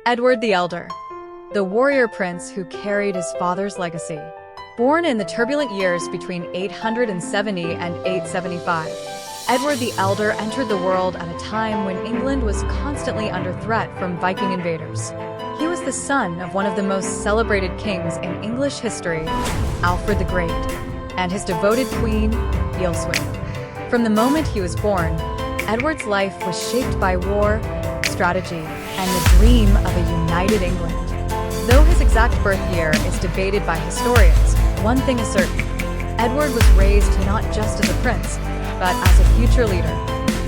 Edward the Elder, the warrior prince who carried his father's legacy. Born in the turbulent years between 870 and 875, Edward the Elder entered the world at a time when England was constantly under threat from Viking invaders. He was the son of one of the most celebrated kings in English history, Alfred the Great, and his devoted queen, Ealhswith. From the moment he was born, Edward's life was shaped by war, strategy, and the dream of a united England. Though his exact birth year is debated by historians, one thing is certain: Edward was raised not just as a prince, but as a future leader.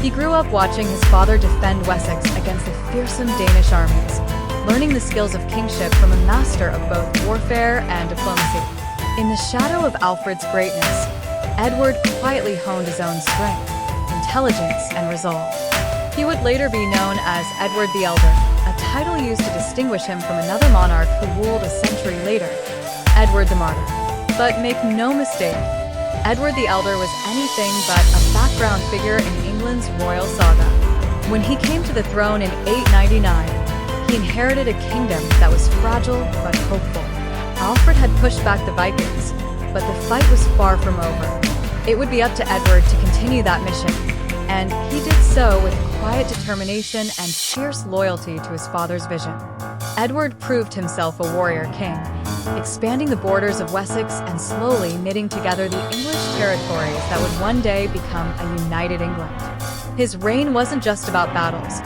He grew up watching his father defend Wessex against the fearsome Danish armies, learning the skills of kingship from a master of both warfare and diplomacy. In the shadow of Alfred's greatness, Edward quietly honed his own strength, intelligence, and resolve. He would later be known as Edward the Elder, a title used to distinguish him from another monarch who ruled a century later, Edward the Martyr. But make no mistake, Edward the Elder was anything but a background figure in England's royal saga. When he came to the throne in 899, he inherited a kingdom that was fragile but hopeful. Alfred had pushed back the Vikings, but the fight was far from over. It would be up to Edward to continue that mission, and he did so with quiet determination and fierce loyalty to his father's vision. Edward proved himself a warrior king, expanding the borders of Wessex and slowly knitting together the English territories that would one day become a united England. His reign wasn't just about battles.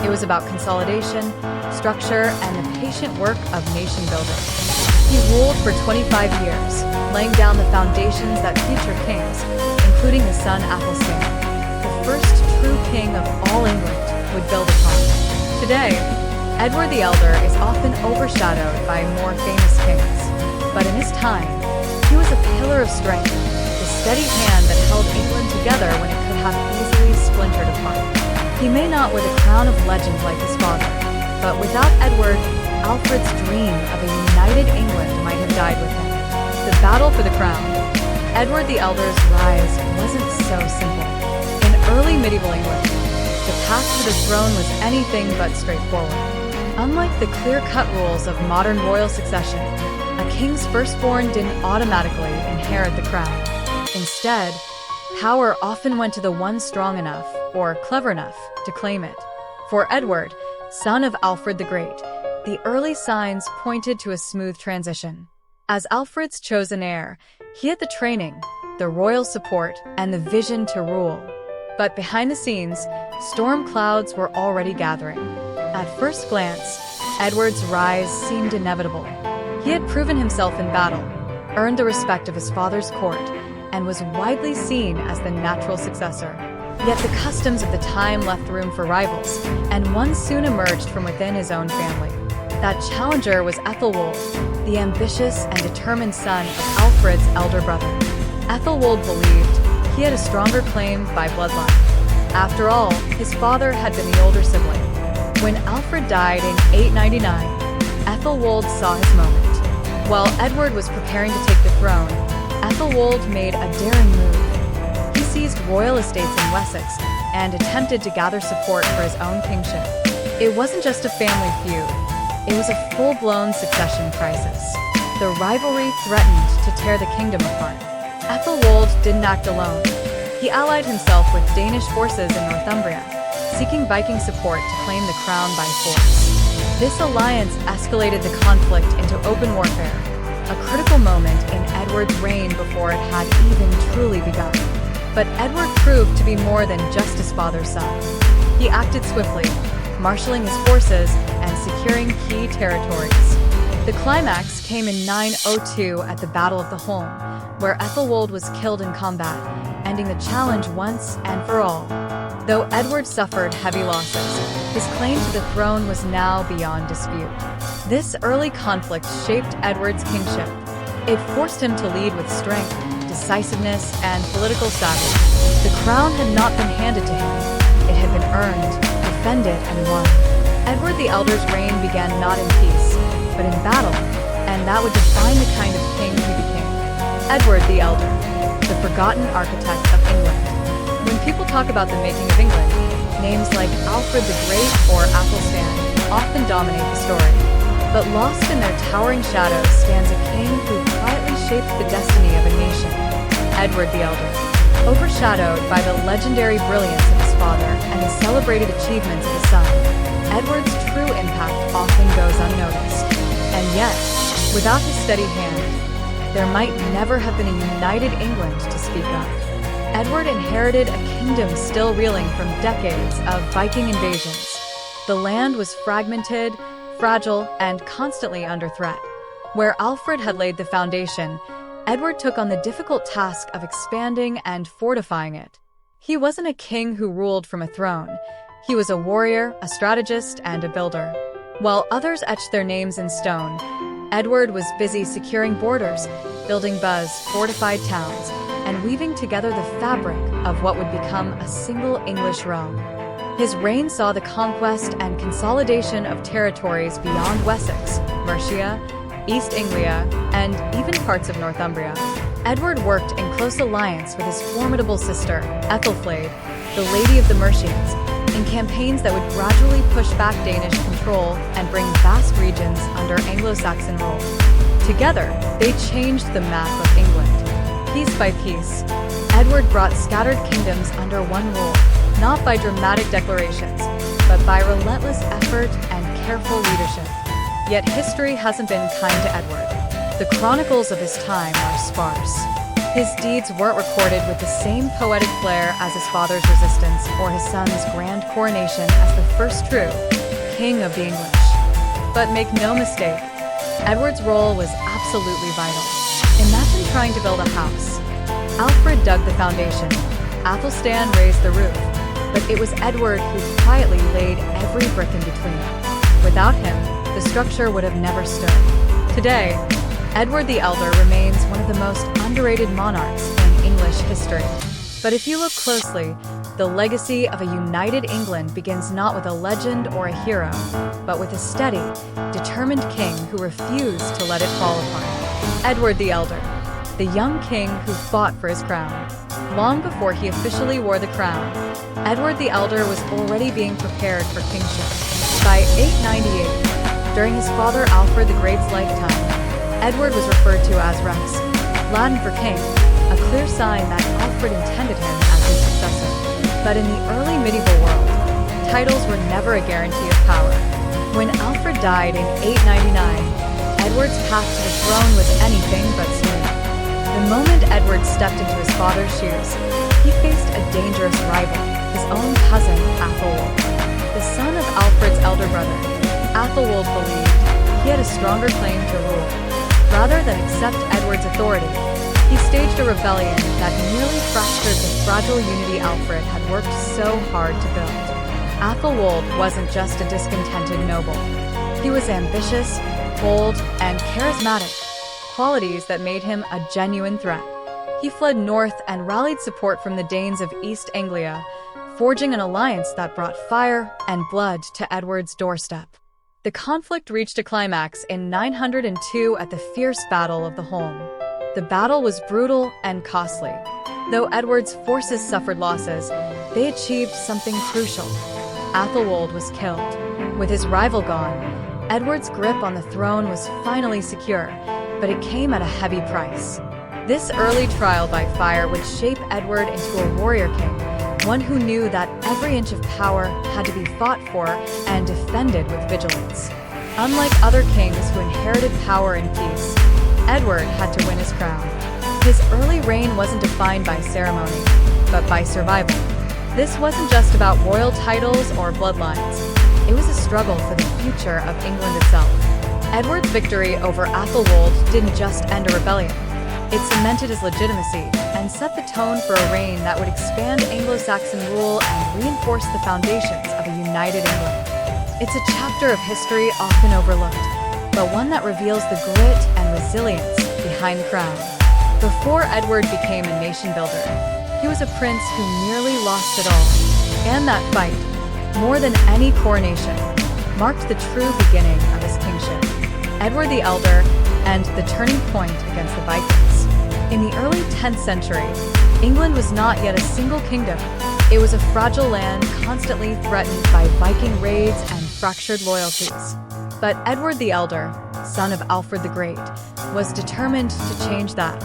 It was about consolidation, structure, and the patient work of nation building. He ruled for 25 years, laying down the foundations that future kings, including his son Athelstan, the first true king of all England, would build upon. Today, Edward the Elder is often overshadowed by more famous kings, but in his time, he was a pillar of strength, the steady hand that held England together when it could have easily splintered apart. He may not wear the crown of legend like his father, but without Edward, Alfred's dream of a united England might have died with him. The battle for the crown. Edward the Elder's rise wasn't so simple. In early medieval England, the path to the throne was anything but straightforward. Unlike the clear-cut rules of modern royal succession, a king's firstborn didn't automatically inherit the crown. Instead, power often went to the one strong enough, or clever enough, to claim it. For Edward, son of Alfred the Great, the early signs pointed to a smooth transition. As Alfred's chosen heir, he had the training, the royal support, and the vision to rule. But behind the scenes, storm clouds were already gathering. At first glance, Edward's rise seemed inevitable. He had proven himself in battle, earned the respect of his father's court, and was widely seen as the natural successor. Yet the customs of the time left room for rivals, and one soon emerged from within his own family. That challenger was Ethelwold, the ambitious and determined son of Alfred's elder brother. Ethelwold believed he had a stronger claim by bloodline. After all, his father had been the older sibling. When Alfred died in 899, Ethelwold saw his moment. While Edward was preparing to take the throne, Ethelwold made a daring move. He seized royal estates in Wessex and attempted to gather support for his own kingship. It wasn't just a family feud. It was a full-blown succession crisis. The rivalry threatened to tear the kingdom apart. Ethelwold didn't act alone. He allied himself with Danish forces in Northumbria, seeking Viking support to claim the crown by force. This alliance escalated the conflict into open warfare, a critical moment in Edward's reign before it had even truly begun. But Edward proved to be more than just his father's son. He acted swiftly, marshalling his forces and securing key territories. The climax came in 902 at the Battle of the Holm, where Ethelwold was killed in combat, ending the challenge once and for all. Though Edward suffered heavy losses, his claim to the throne was now beyond dispute. This early conflict shaped Edward's kingship. It forced him to lead with strength, decisiveness, and political savvy. The crown had not been handed to him. It had been earned, defended, and won. Edward the Elder's reign began not in peace, but in battle, and that would define the kind of king he became. Edward the Elder, the forgotten architect of England. When people talk about the making of England, names like Alfred the Great or Athelstan often dominate the story. But lost in their towering shadows stands a king who quietly shaped the destiny of a nation, Edward the Elder. Overshadowed by the legendary brilliance of his father and the celebrated achievements of his son, Edward's true impact often goes unnoticed. And yet, without his steady hand, there might never have been a united England to speak of. Edward inherited a kingdom still reeling from decades of Viking invasions. The land was fragmented, fragile, and constantly under threat. Where Alfred had laid the foundation, Edward took on the difficult task of expanding and fortifying it. He wasn't a king who ruled from a throne. He was a warrior, a strategist, and a builder. While others etched their names in stone, Edward was busy securing borders, building fortified towns, and weaving together the fabric of what would become a single English realm. His reign saw the conquest and consolidation of territories beyond Wessex, Mercia, East Anglia, and even parts of Northumbria. Edward worked in close alliance with his formidable sister, Ethelflaed, the Lady of the Mercians, in campaigns that would gradually push back Danish control and bring vast regions under Anglo-Saxon rule. Together, they changed the map of England. Piece by piece, Edward brought scattered kingdoms under one rule, not by dramatic declarations, but by relentless effort and careful leadership. Yet history hasn't been kind to Edward. The chronicles of his time are sparse. His deeds weren't recorded with the same poetic flair as his father's resistance or his son's grand coronation as the first true King of the English. But make no mistake, Edward's role was absolutely vital. Imagine trying to build a house. Alfred dug the foundation, Athelstan raised the roof, but it was Edward who quietly laid every brick in between. Without him, the structure would have never stood. Today, Edward the Elder remains one of the most underrated monarchs in English history. But if you look closely, the legacy of a united England begins not with a legend or a hero, but with a steady, determined king who refused to let it fall apart. Edward the Elder, the young king who fought for his crown. Long before he officially wore the crown, Edward the Elder was already being prepared for kingship. By 898, during his father Alfred the Great's lifetime, Edward was referred to as Rex, Latin for king, a clear sign that Alfred intended him as his successor. But in the early medieval world, titles were never a guarantee of power. When Alfred died in 899, Edward's path to the throne was anything but smooth. The moment Edward stepped into his father's shoes, he faced a dangerous rival, his own cousin, Athelwold. The son of Alfred's elder brother, Athelwold believed he had a stronger claim to rule. Rather than accept Edward's authority, he staged a rebellion that nearly fractured the fragile unity Alfred had worked so hard to build. Athelwold wasn't just a discontented noble. He was ambitious, bold, and charismatic, qualities that made him a genuine threat. He fled north and rallied support from the Danes of East Anglia, forging an alliance that brought fire and blood to Edward's doorstep. The conflict reached a climax in 902 at the fierce Battle of the Holm. The battle was brutal and costly. Though Edward's forces suffered losses, they achieved something crucial. Athelwold was killed. With his rival gone, Edward's grip on the throne was finally secure, but it came at a heavy price. This early trial by fire would shape Edward into a warrior king, one who knew that every inch of power had to be fought for and defended with vigilance. Unlike other kings who inherited power in peace, Edward had to win his crown. His early reign wasn't defined by ceremony, but by survival. This wasn't just about royal titles or bloodlines. It was a struggle for the future of England itself. Edward's victory over Athelwold didn't just end a rebellion. It cemented his legitimacy and set the tone for a reign that would expand Anglo-Saxon rule and reinforce the foundations of a united England. It's a chapter of history often overlooked, but one that reveals the grit and resilience behind the crown. Before Edward became a nation builder, he was a prince who nearly lost it all. And that fight, more than any coronation, marked the true beginning of his kingship. Edward the Elder and the turning point against the Vikings. In the early 10th century, England was not yet a single kingdom. It was a fragile land constantly threatened by Viking raids and fractured loyalties. But Edward the Elder, son of Alfred the Great, was determined to change that.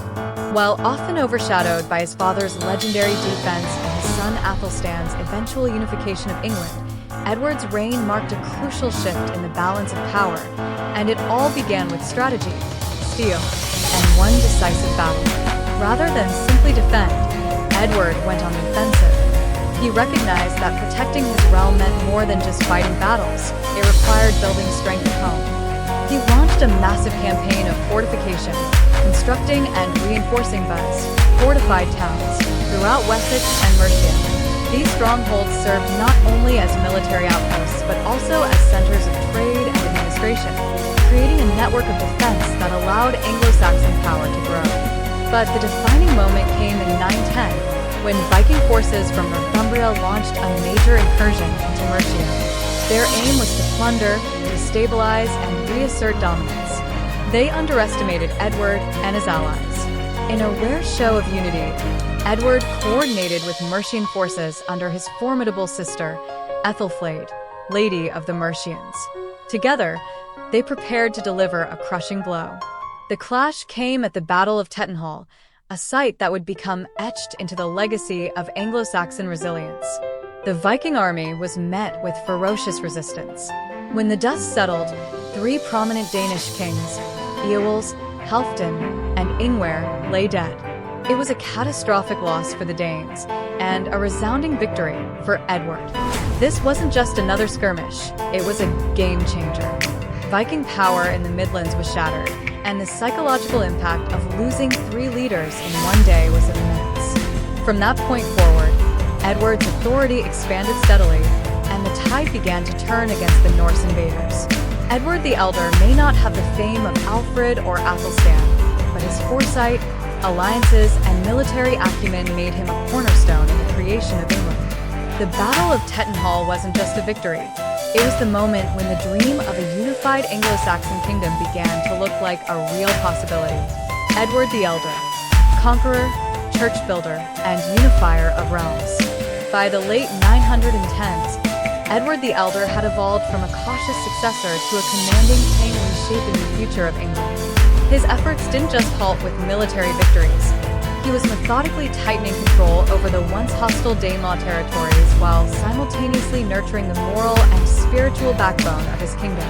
While often overshadowed by his father's legendary defense and his son Athelstan's eventual unification of England, Edward's reign marked a crucial shift in the balance of power, and it all began with strategy, steel, and one decisive battle. Rather than simply defend, Edward went on the offensive. He recognized that protecting his realm meant more than just fighting battles. It required building strength at home. He launched a massive campaign of fortification, constructing and reinforcing vast, fortified towns throughout Wessex and Mercia. These strongholds served not only as military outposts, but also as centers of trade and administration, creating a network of defense that allowed Anglo-Saxon power to grow. But the defining moment came in 910, when Viking forces from Northumbria launched a major incursion into Mercia. Their aim was to plunder, destabilize, and reassert dominance. They underestimated Edward and his allies. In a rare show of unity, Edward coordinated with Mercian forces under his formidable sister, Ethelflaed, Lady of the Mercians. Together, they prepared to deliver a crushing blow. The clash came at the Battle of Tettenhall, a site that would become etched into the legacy of Anglo-Saxon resilience. The Viking army was met with ferocious resistance. When the dust settled, 3 prominent Danish kings, Eowulf, Halfdan, and Ingvar, lay dead. It was a catastrophic loss for the Danes, and a resounding victory for Edward. This wasn't just another skirmish, it was a game-changer. Viking power in the Midlands was shattered, and the psychological impact of losing 3 leaders in one day was immense. From that point forward, Edward's authority expanded steadily, and the tide began to turn against the Norse invaders. Edward the Elder may not have the fame of Alfred or Athelstan, but his foresight, alliances, and military acumen made him a cornerstone in the creation of England. The Battle of Tettenhall wasn't just a victory. It was the moment when the dream of a unified Anglo-Saxon kingdom began to look like a real possibility. Edward the Elder, conqueror, church builder, and unifier of realms. By the late 910s, Edward the Elder had evolved from a cautious successor to a commanding king reshaping the future of England. His efforts didn't just halt with military victories. He was methodically tightening control over the once hostile Danelaw territories while simultaneously nurturing the moral and spiritual backbone of his kingdom.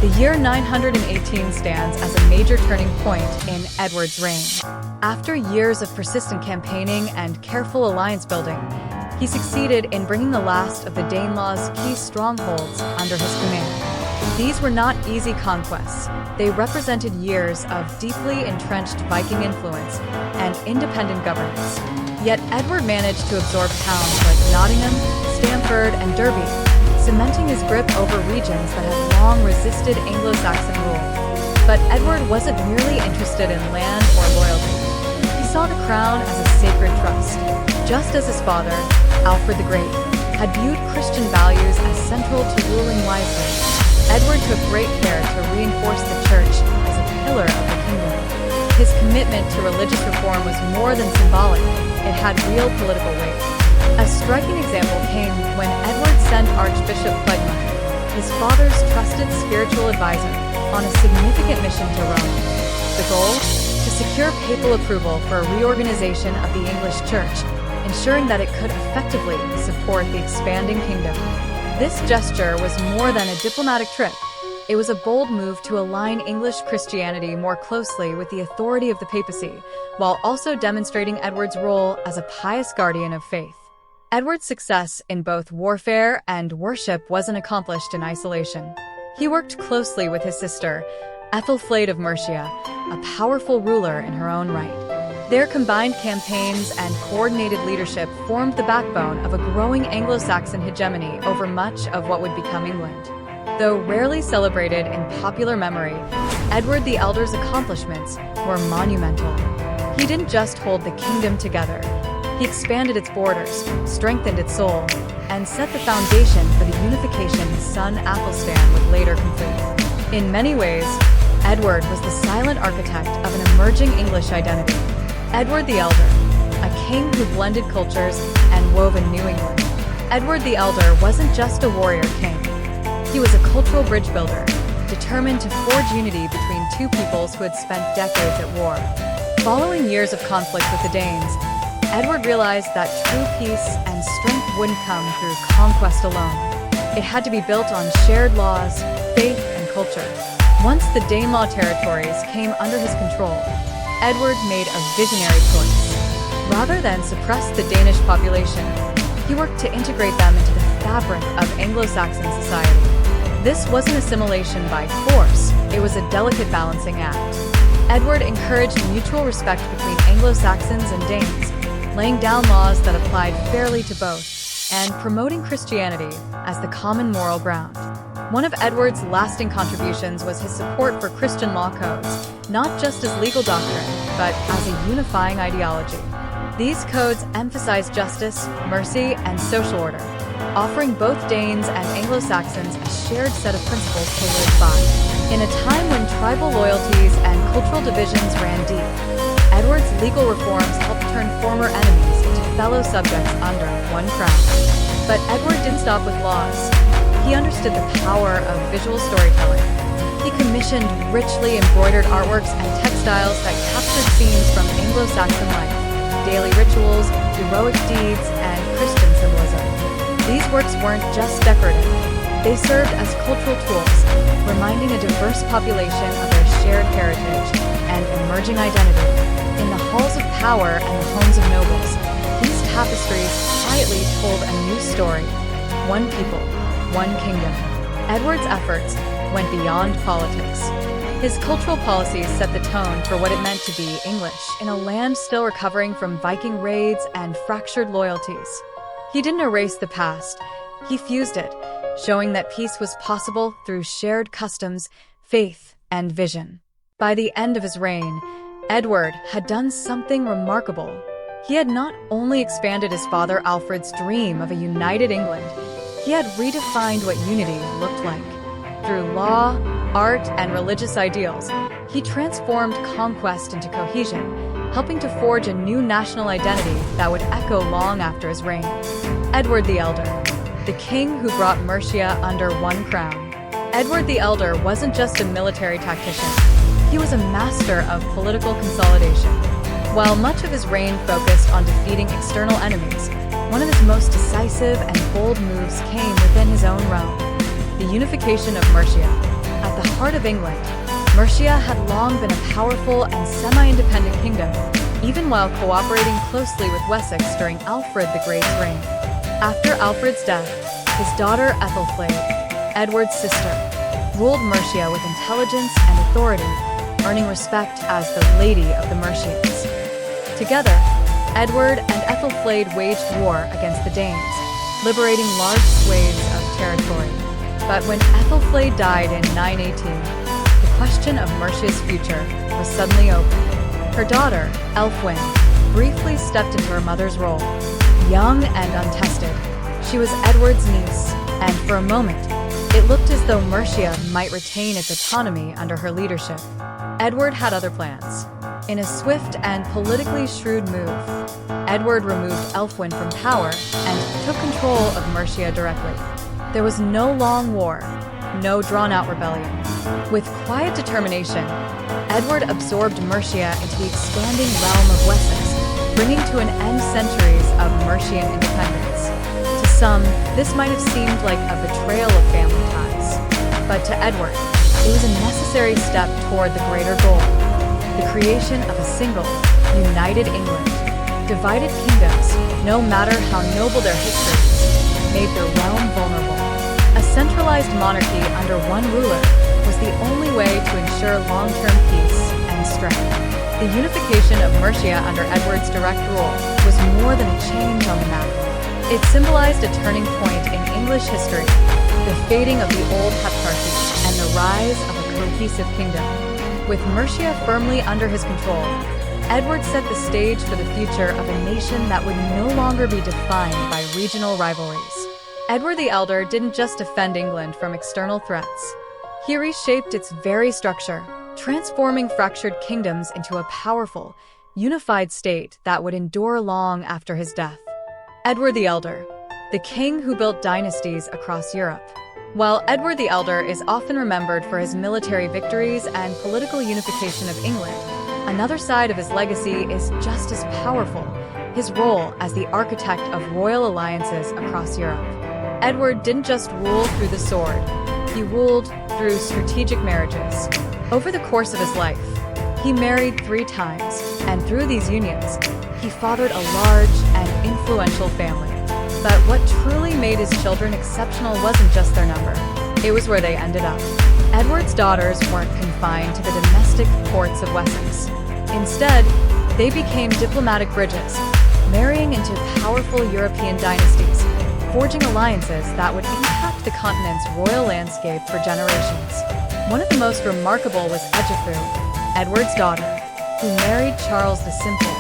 The year 918 stands as a major turning point in Edward's reign. After years of persistent campaigning and careful alliance building, he succeeded in bringing the last of the Danelaw's key strongholds under his command. These were not easy conquests. They represented years of deeply entrenched Viking influence and independent governance. Yet Edward managed to absorb towns like Nottingham, Stamford, and Derby, cementing his grip over regions that had long resisted Anglo-Saxon rule. But Edward wasn't merely interested in land or loyalty. He saw the crown as a sacred trust, just as his father, Alfred the Great, had viewed Christian values as central to ruling wisely. Edward took great care to reinforce the church as a pillar of the kingdom. His commitment to religious reform was more than symbolic, it had real political weight. A striking example came when Edward sent Archbishop Clegma, his father's trusted spiritual advisor, on a significant mission to Rome. The goal? To secure papal approval for a reorganization of the English Church, ensuring that it could effectively support the expanding kingdom. This gesture was more than a diplomatic trip. It was a bold move to align English Christianity more closely with the authority of the papacy, while also demonstrating Edward's role as a pious guardian of faith. Edward's success in both warfare and worship wasn't accomplished in isolation. He worked closely with his sister, Ethelflaed of Mercia, a powerful ruler in her own right. Their combined campaigns and coordinated leadership formed the backbone of a growing Anglo-Saxon hegemony over much of what would become England. Though rarely celebrated in popular memory, Edward the Elder's accomplishments were monumental. He didn't just hold the kingdom together. He expanded its borders, strengthened its soul, and set the foundation for the unification his son Athelstan would later complete. In many ways, Edward was the silent architect of an emerging English identity. Edward the Elder, a king who blended cultures and wove a new England. Edward the Elder wasn't just a warrior king. He was a cultural bridge builder, determined to forge unity between two peoples who had spent decades at war. Following years of conflict with the Danes, Edward realized that true peace and strength wouldn't come through conquest alone. It had to be built on shared laws, faith, and culture. Once the Danelaw territories came under his control, Edward made a visionary choice. Rather than suppress the Danish population, he worked to integrate them into the fabric of Anglo-Saxon society. This wasn't assimilation by force, it was a delicate balancing act. Edward encouraged mutual respect between Anglo-Saxons and Danes, laying down laws that applied fairly to both, and promoting Christianity as the common moral ground. One of Edward's lasting contributions was his support for Christian law codes, not just as legal doctrine, but as a unifying ideology. These codes emphasized justice, mercy, and social order, offering both Danes and Anglo-Saxons a shared set of principles to live by. In a time when tribal loyalties and cultural divisions ran deep, Edward's legal reforms helped turn former enemies into fellow subjects under one crown. But Edward didn't stop with laws. He understood the power of visual storytelling. He commissioned richly embroidered artworks and textiles that captured scenes from Anglo-Saxon life, daily rituals, heroic deeds, and Christian symbolism. These works weren't just decorative. They served as cultural tools, reminding a diverse population of their shared heritage and emerging identity. In the halls of power and the homes of nobles, these tapestries quietly told a new story. One people, one kingdom. Edward's efforts went beyond politics. His cultural policies set the tone for what it meant to be English in a land still recovering from Viking raids and fractured loyalties. He didn't erase the past, he fused it, showing that peace was possible through shared customs, faith, and vision. By the end of his reign, Edward had done something remarkable. He had not only expanded his father Alfred's dream of a united England, he had redefined what unity looked like. Through law, art, and religious ideals, he transformed conquest into cohesion, helping to forge a new national identity that would echo long after his reign. Edward the Elder, the king who brought Mercia under one crown. Edward the Elder wasn't just a military tactician. He was a master of political consolidation. While much of his reign focused on defeating external enemies, one of his most decisive and bold moves came within his own realm: the unification of Mercia. At the heart of England, Mercia had long been a powerful and semi-independent kingdom, even while cooperating closely with Wessex during Alfred the Great's reign. After Alfred's death, his daughter Ethelflaed, Edward's sister, ruled Mercia with intelligence and authority, earning respect as the Lady of the Mercians. Together, Edward and Ethelflaed waged war against the Danes, liberating large swathes of territory. But when Ethelflaed died in 918, the question of Mercia's future was suddenly open. Her daughter, Elfwin, briefly stepped into her mother's role. Young and untested, she was Edward's niece, and for a moment, it looked as though Mercia might retain its autonomy under her leadership. Edward had other plans. In a swift and politically shrewd move, Edward removed Elfwin from power and took control of Mercia directly. There was no long war, no drawn-out rebellion. With quiet determination, Edward absorbed Mercia into the expanding realm of Wessex, bringing to an end centuries of Mercian independence. To some, this might have seemed like a betrayal of family ties. But to Edward, it was a necessary step toward the greater goal: the creation of a single, united England. Divided kingdoms, no matter how noble their histories, made their realm vulnerable. A centralized monarchy under one ruler was the only way to ensure long-term peace and strength. The unification of Mercia under Edward's direct rule was more than a change on the map. It symbolized a turning point in English history, the fading of the old heptarchy and the rise of a cohesive kingdom. With Mercia firmly under his control, Edward set the stage for the future of a nation that would no longer be defined by regional rivalries. Edward the Elder didn't just defend England from external threats. He reshaped its very structure, transforming fractured kingdoms into a powerful, unified state that would endure long after his death. Edward the Elder, the king who built dynasties across Europe. While Edward the Elder is often remembered for his military victories and political unification of England, another side of his legacy is just as powerful: his role as the architect of royal alliances across Europe. Edward didn't just rule through the sword, he ruled through strategic marriages. Over the course of his life, he married 3 times, and through these unions, he fathered a large and influential family. But what truly made his children exceptional wasn't just their number, it was where they ended up. Edward's daughters weren't confined to the domestic courts of Wessex. Instead, they became diplomatic bridges, marrying into powerful European dynasties, forging alliances that would impact the continent's royal landscape for generations. One of the most remarkable was Ejithru, Edward's daughter, who married Charles the Simple,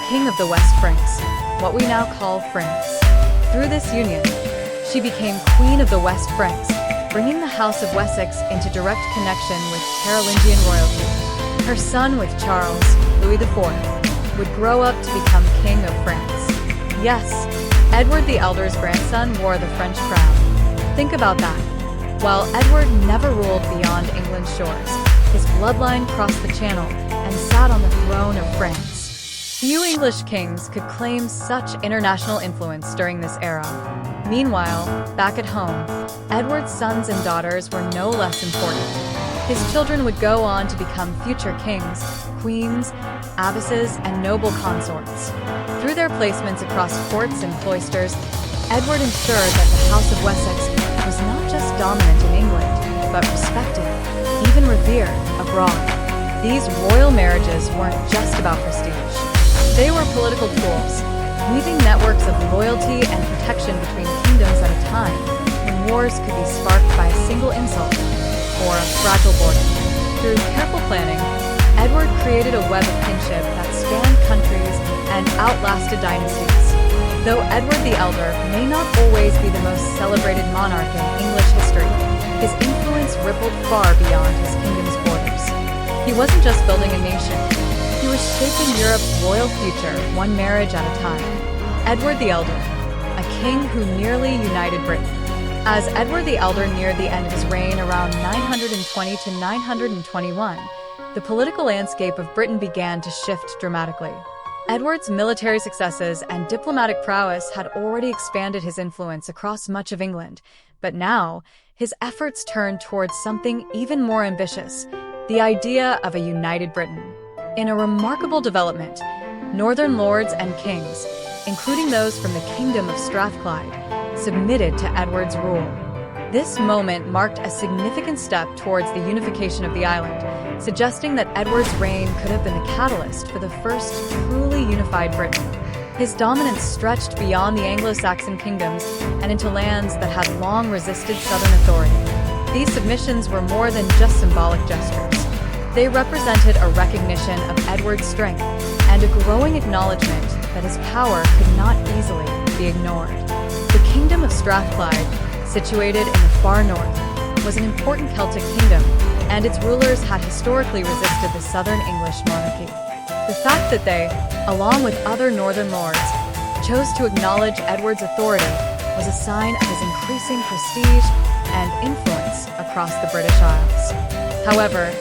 King of the West Franks, what we now call France. Through this union, she became Queen of the West Franks, bringing the House of Wessex into direct connection with Carolingian royalty. Her son with Charles, Louis IV, would grow up to become King of France. Yes, Edward the Elder's grandson wore the French crown. Think about that. While Edward never ruled beyond England's shores, his bloodline crossed the Channel and sat on the throne of France. Few English kings could claim such international influence during this era. Meanwhile, back at home, Edward's sons and daughters were no less important. His children would go on to become future kings, queens, abbesses, and noble consorts. Through their placements across courts and cloisters, Edward ensured that the House of Wessex was not just dominant in England, but respected, even revered, abroad. These royal marriages weren't just about prestige. They were political tools, weaving networks of loyalty and protection between kingdoms at a time when wars could be sparked by a single insult or a fragile border. Through careful planning, Edward created a web of kinship that spanned countries and outlasted dynasties. Though Edward the Elder may not always be the most celebrated monarch in English history, his influence rippled far beyond his kingdom's borders. He wasn't just building a nation, he was shaping Europe's royal future, one marriage at a time. Edward the Elder, a king who nearly united Britain. As Edward the Elder neared the end of his reign around 920 to 921, the political landscape of Britain began to shift dramatically. Edward's military successes and diplomatic prowess had already expanded his influence across much of England, but now his efforts turned towards something even more ambitious: the idea of a united Britain. In a remarkable development, northern lords and kings, including those from the Kingdom of Strathclyde, submitted to Edward's rule. This moment marked a significant step towards the unification of the island, suggesting that Edward's reign could have been the catalyst for the first truly unified Britain. His dominance stretched beyond the Anglo-Saxon kingdoms and into lands that had long resisted southern authority. These submissions were more than just symbolic gestures. They represented a recognition of Edward's strength and a growing acknowledgement that his power could not easily be ignored. The Kingdom of Strathclyde, situated in the far north, was an important Celtic kingdom, and its rulers had historically resisted the southern English monarchy. The fact that they, along with other northern lords, chose to acknowledge Edward's authority was a sign of his increasing prestige and influence across the British Isles. However,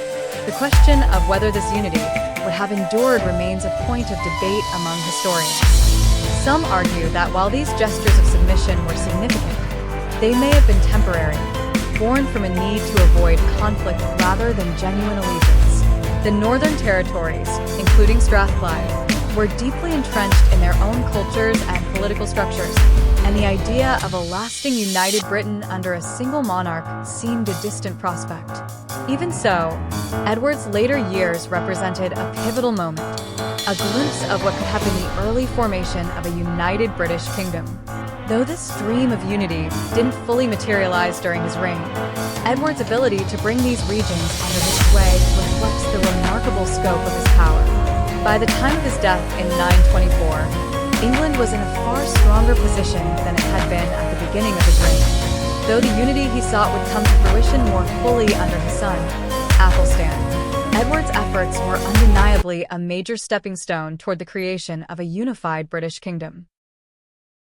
the question of whether this unity would have endured remains a point of debate among historians. Some argue that while these gestures of submission were significant, they may have been temporary, born from a need to avoid conflict rather than genuine allegiance. The northern territories, including Strathclyde, were deeply entrenched in their own cultures and political structures, and the idea of a lasting united Britain under a single monarch seemed a distant prospect. Even so, Edward's later years represented a pivotal moment, a glimpse of what could have been the early formation of a united British kingdom. Though this dream of unity didn't fully materialize during his reign, Edward's ability to bring these regions under his sway reflects the remarkable scope of his power. By the time of his death in 924, England was in a far stronger position than it had been at the beginning of his reign. Though the unity he sought would come to fruition more fully under his son, Athelstan, Edward's efforts were undeniably a major stepping stone toward the creation of a unified British kingdom.